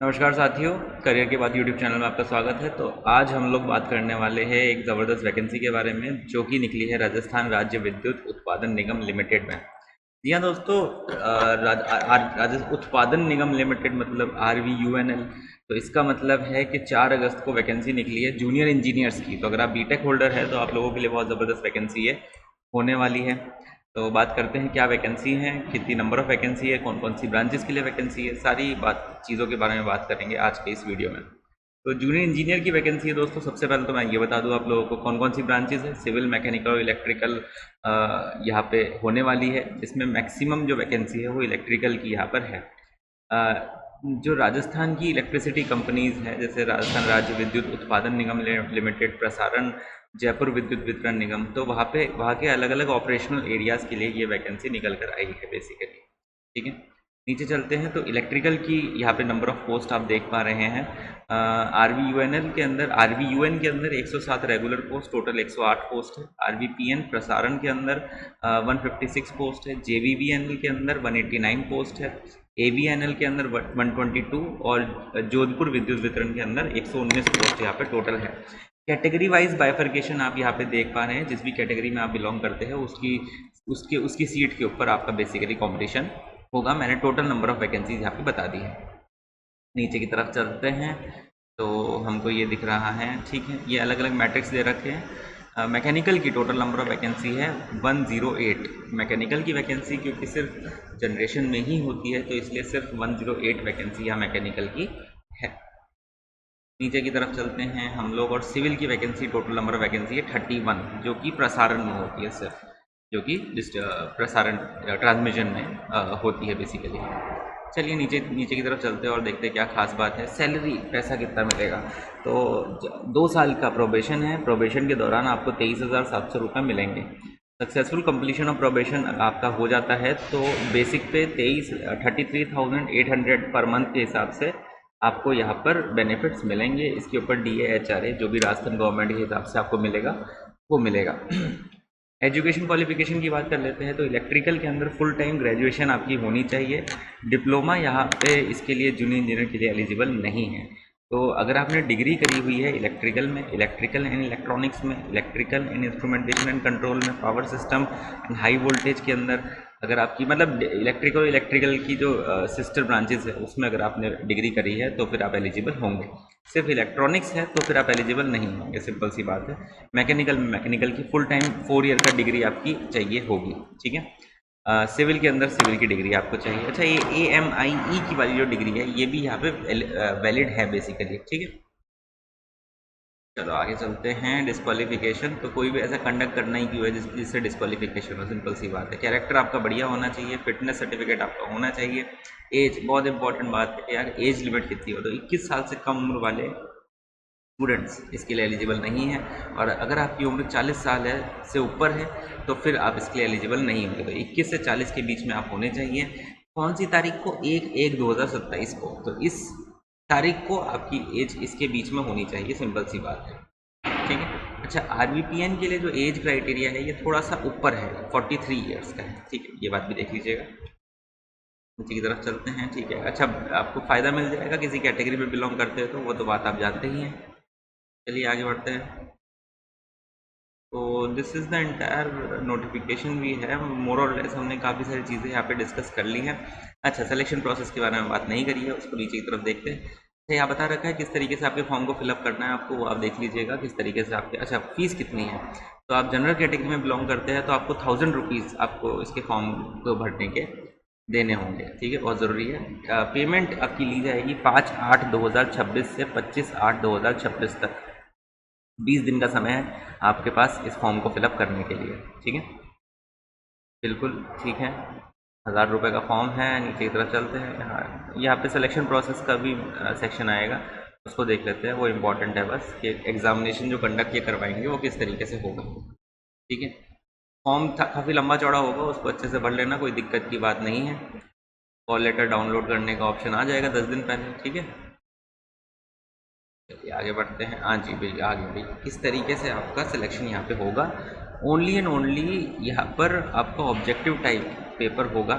नमस्कार साथियों, करियर के बाद यूट्यूब चैनल में आपका स्वागत है। तो आज हम लोग बात करने वाले हैं एक ज़बरदस्त वैकेंसी के बारे में जो कि निकली है राजस्थान राज्य विद्युत उत्पादन निगम लिमिटेड में। जी हाँ दोस्तों, राजस्थान उत्पादन निगम लिमिटेड मतलब RVUNL। तो इसका मतलब है कि 4 अगस्त को वैकेंसी निकली है जूनियर इंजीनियर्स की। तो अगर आप बीटेक होल्डर है तो आप लोगों के लिए बहुत ज़बरदस्त वैकेंसी है होने वाली है। तो बात करते हैं क्या वैकेंसी है, कितनी नंबर ऑफ़ वैकेंसी है, कौन कौन सी ब्रांचेस के लिए वैकेंसी है, सारी बात चीज़ों के बारे में बात करेंगे आज के इस वीडियो में। तो जूनियर इंजीनियर की वैकेंसी है दोस्तों। सबसे पहले तो मैं ये बता दूं आप लोगों को कौन कौन सी ब्रांचेस है। सिविल, मैकेनिकल और इलेक्ट्रिकल यहाँ पे होने वाली है, जिसमें मैक्सिमम जो वैकेंसी है वो इलेक्ट्रिकल की यहाँ पर है। जो राजस्थान की इलेक्ट्रिसिटी कंपनीज़ हैं जैसे राजस्थान राज्य विद्युत उत्पादन निगम लिमिटेड, प्रसारण, जयपुर विद्युत वितरण निगम, तो वहाँ के अलग अलग ऑपरेशनल एरियाज़ के लिए ये वैकेंसी निकल कर आई है बेसिकली। ठीक है, नीचे चलते हैं तो इलेक्ट्रिकल की यहाँ पे नंबर ऑफ पोस्ट आप देख पा रहे हैं। RVUNL के अंदर, RVUN के अंदर 107 रेगुलर पोस्ट, टोटल 108 पोस्ट है। RVPN प्रसारण के अंदर 156 पोस्ट है। JVVNL के अंदर 189 पोस्ट है। AVNL के अंदर 122 और जोधपुर विद्युत वितरण के अंदर 119 पोस्ट यहाँ पे टोटल है। कैटेगरी वाइज बाइफर्केशन आप यहाँ पे देख पा रहे हैं। जिस भी कैटेगरी में आप बिलोंग करते हैं उसकी सीट के ऊपर आपका बेसिकली कॉम्पिटिशन होगा। मैंने टोटल नंबर ऑफ़ वैकेंसीज यहाँ पे बता दी है। नीचे की तरफ चलते हैं तो हमको ये दिख रहा है, ठीक है, ये अलग अलग मैट्रिक्स दे रखे हैं। मैकेनिकल की टोटल नंबर ऑफ़ वैकेंसी है 108। मैकेनिकल की वैकेंसी क्योंकि सिर्फ जनरेशन में ही होती है तो इसलिए सिर्फ 108 वैकेंसी यहाँ मैकेनिकल की है। नीचे की तरफ चलते हैं हम लोग और सिविल की vacancy, total number of vacancy है 31, जो कि प्रसारण में होती है सिर्फ, जो कि प्रसारण ट्रांसमिशन में होती है बेसिकली। चलिए नीचे नीचे की तरफ चलते हैं और देखते हैं क्या खास बात है। सैलरी, पैसा कितना मिलेगा। तो 2 साल का प्रोबेशन है। प्रोबेशन के दौरान आपको 23,700 रुपये मिलेंगे। सक्सेसफुल कंप्लीशन ऑफ प्रोबेशन आपका हो जाता है तो बेसिक पे 33,800 पर मंथ के हिसाब से आपको यहाँ पर बेनिफिट्स मिलेंगे। इसके ऊपर DA HRA जो भी राजस्थान गवर्नमेंट के हिसाब से आपको मिलेगा वो मिलेगा। एजुकेशन क्वालिफिकेशन की बात कर लेते हैं तो इलेक्ट्रिकल के अंदर फुल टाइम ग्रेजुएशन आपकी होनी चाहिए। डिप्लोमा यहाँ पे इसके लिए जूनियर इंजीनियर के लिए एलिजिबल नहीं है। तो अगर आपने डिग्री करी हुई है इलेक्ट्रिकल में, इलेक्ट्रिकल एंड इलेक्ट्रॉनिक्स में, electrical and instrumentation and control में, power system and high voltage के अंदर, अगर आपकी मतलब इलेक्ट्रिकल की जो सिस्टर ब्रांचेस है उसमें अगर आपने डिग्री करी है तो फिर आप एलिजिबल होंगे। सिर्फ इलेक्ट्रॉनिक्स है तो फिर आप एलिजिबल नहीं होंगे, सिंपल सी बात है। मैकेनिकल में मैकेनिकल की फुल टाइम 4 ईयर का डिग्री आपकी चाहिए होगी, ठीक है। सिविल के अंदर सिविल की डिग्री आपको चाहिए। अच्छा, ये AMIE की वाली जो डिग्री है ये भी यहाँ पे वैलिड है बेसिकली, ठीक है। चलो आगे चलते हैं। डिस्क्वालिफिकेशन, तो कोई भी ऐसा कंडक्ट करना ही क्यों है जिससे डिस्क्वालिफिकेशन हो, सिंपल सी बात है। कैरेक्टर आपका बढ़िया होना चाहिए, फिटनेस सर्टिफिकेट आपका होना चाहिए। एज बहुत इंपॉर्टेंट बात है यार, एज लिमिट कितनी हो, तो 21 साल से कम उम्र वाले स्टूडेंट्स इसके लिए एलिजिबल नहीं है। और अगर आपकी उम्र 40 साल है से ऊपर है तो फिर आप इसके लिए एलिजिबल नहीं होंगे। तो 21 से 40 के बीच में आप होने चाहिए। कौन सी तारीख को? 1/1/2027 को। तो इस तारीख को आपकी एज इसके बीच में होनी चाहिए, सिंपल सी बात है, ठीक है। अच्छा, RVPN के लिए जो एज क्राइटेरिया है ये थोड़ा सा ऊपर है, 43 ईयर्स का है, ठीक है, ये बात भी देख लीजिएगा। नीचे की तरफ चलते हैं, ठीक है। अच्छा, आपको फ़ायदा मिल जाएगा किसी कैटेगरी में बिलोंग करते हो तो वो तो बात आप जानते ही हैं। चलिए आगे बढ़ते हैं। तो this is the entire notification भी है, मोर और लेस हमने काफ़ी सारी चीज़ें यहाँ पे डिस्कस कर ली हैं। अच्छा, सिलेक्शन प्रोसेस के बारे में बात नहीं करी है, उसको नीचे की तरफ देखते हैं। अच्छा, यहाँ बता रखा है किस तरीके से आपके फॉर्म को फिलअप करना है आपको, वो आप देख लीजिएगा किस तरीके से आपके। अच्छा, फीस कितनी है, तो आप जनरल कैटेगरी में बिलोंग करते हैं तो आपको 1000 रुपीज़ आपको इसके फॉर्म को भरने के देने होंगे, ठीक है, बहुत ज़रूरी है। पेमेंट आपकी ली जाएगी 5/8/2026 से 25/8/2026 तक। 20 दिन का समय है आपके पास इस फॉर्म को फिलअप करने के लिए, ठीक है, बिल्कुल ठीक है। 1000 रुपये का फॉर्म है। नीचे की तरफ चलते हैं, यहाँ पे सिलेक्शन प्रोसेस का भी सेक्शन आएगा, उसको देख लेते हैं। वो इम्पॉर्टेंट है बस कि एग्जामिनेशन जो कंडक्ट ये करवाएंगे वो किस तरीके से होगा, ठीक है। फॉर्म काफ़ी लंबा चौड़ा होगा, उसको अच्छे से भर लेना, कोई दिक्कत की बात नहीं है। कॉल लेटर डाउनलोड करने का ऑप्शन आ जाएगा 10 दिन पहले, ठीक है। चलिए आगे बढ़ते हैं। हाँ जी भैया, आगे भाई किस तरीके से आपका सिलेक्शन यहाँ पे होगा। ओनली एंड ओनली यहाँ पर आपका ऑब्जेक्टिव टाइप पेपर होगा।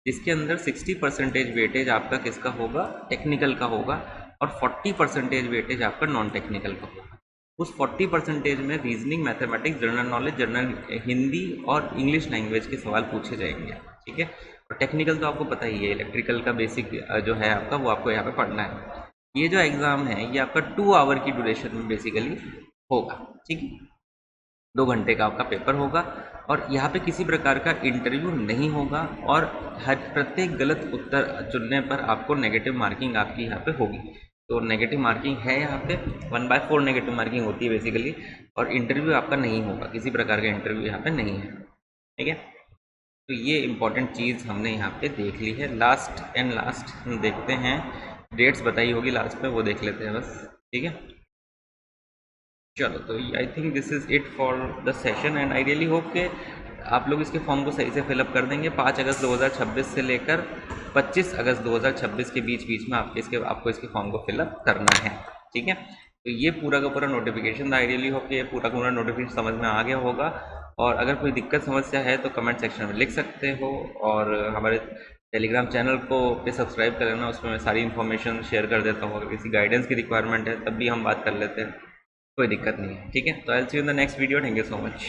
जिसके अंदर 60% वेटेज आपका किसका होगा, टेक्निकल का होगा, और 40% वेटेज आपका नॉन टेक्निकल का होगा। उस 40% में reasoning, mathematics, general knowledge, general Hindi और इंग्लिश लैंग्वेज के सवाल पूछे जाएंगे, ठीक है। और टेक्निकल तो आपको पता ही है, इलेक्ट्रिकल का बेसिक जो है आपका, वो आपको यहाँ पे पढ़ना है। ये जो एग्ज़ाम है ये आपका 2 आवर की ड्यूरेशन में बेसिकली होगा, ठीक है। 2 घंटे का आपका पेपर होगा और यहाँ पे किसी प्रकार का इंटरव्यू नहीं होगा, और हर प्रत्येक गलत उत्तर चुनने पर आपको नेगेटिव मार्किंग आपकी यहाँ पे होगी। तो नेगेटिव मार्किंग है यहाँ पे, 1/4 नेगेटिव मार्किंग होती है बेसिकली, और इंटरव्यू आपका नहीं होगा, किसी प्रकार का इंटरव्यू यहाँ पे नहीं है, ठीक है। तो ये इम्पॉर्टेंट चीज़ हमने यहाँ पे देख ली है। लास्ट एंड लास्ट हम देखते हैं, डेट्स बताई होगी लास्ट में, वो देख लेते हैं बस, ठीक है। चलो, तो I think this is it for the session, and I really hope कि आप लोग इसके फॉर्म को सही से फिलअप कर देंगे। 5 अगस्त 2026 से लेकर 25 अगस्त 2026 के बीच बीच में आपको इसके फॉर्म को फिलअप करना है, ठीक है। तो ये पूरा का पूरा नोटिफिकेशन था। आई रियली होप कि ये पूरा का पूरा नोटिफिकेशन समझ में आ गया होगा, और अगर कोई दिक्कत समस्या है तो कमेंट सेक्शन में लिख सकते हो, और हमारे टेलीग्राम चैनल को पे सब्सक्राइब कर लेना, उसमें मैं सारी इन्फॉर्मेशन शेयर कर देता हूँ। अगर किसी गाइडेंस की रिक्वायरमेंट है तब भी हम बात कर लेते हैं, कोई दिक्कत नहीं है, ठीक है। तो I will see you in the next video. Thank you so much.